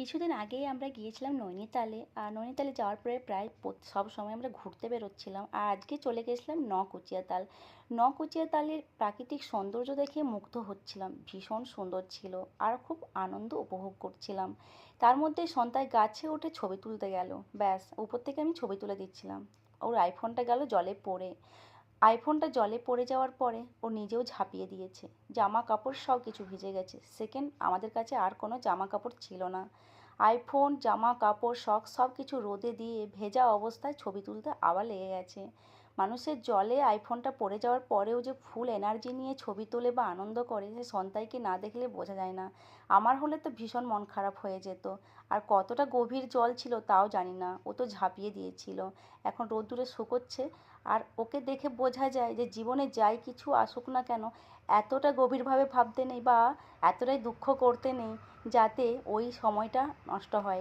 কিছুদিন আগেই আমরা গিয়েছিলাম নৈনিতালে। আর নৈনিতালে যাওয়ার পরে প্রায় সব সময় আমরা ঘুরতে বেরোচ্ছিলাম। আর আজকে চলে গেছিলাম নকুচিয়া তাল। নকুচিয়া তালের প্রাকৃতিক সৌন্দর্য দেখে মুগ্ধ হচ্ছিলাম, ভীষণ সুন্দর ছিল। আর খুব আনন্দ উপভোগ করছিলাম। তার মধ্যে সন্তায় গাছে উঠে ছবি তুলতে গেল। ব্যাস, উপর থেকে আমি ছবি তুলে দিচ্ছিলাম। ওর আইফোনটা গেল জলে পড়ে। আইফোনটা জলে পড়ে যাওয়ার পরে ও নিজেও ঝাঁপিয়ে দিয়েছে। জামা কাপড় সব কিছু ভিজে গেছে। সেকেন্ড আমাদের কাছে আর কোনো জামা কাপড় ছিল না। আইফোন, জামা কাপড়, শখ সব কিছু রোদে দিয়ে ভেজা অবস্থায় ছবি তুলতে আবার লেগে গেছে। মানুষের জলে আইফোনটা পড়ে যাওয়ার পরেও যে ফুল এনার্জি নিয়ে ছবি তোলে বা আনন্দ করে, সে সন্তাইকে না দেখলে বোঝা যায় না। আমার হলে তো ভীষণ মন খারাপ হয়ে যেত। আর কতটা গভীর জল ছিল তাও জানি না, ও তো ঝাঁপিয়ে দিয়েছিল। এখন রোদ্দুরে শুকোচ্ছে। আর ওকে দেখে বোঝা যায় যে জীবনে যাই কিছু আসুক না কেন, এতটা গভীরভাবে ভাবতে নেই বা এতটাই দুঃখ করতে নেই যাতে ওই সময়টা নষ্ট হয়।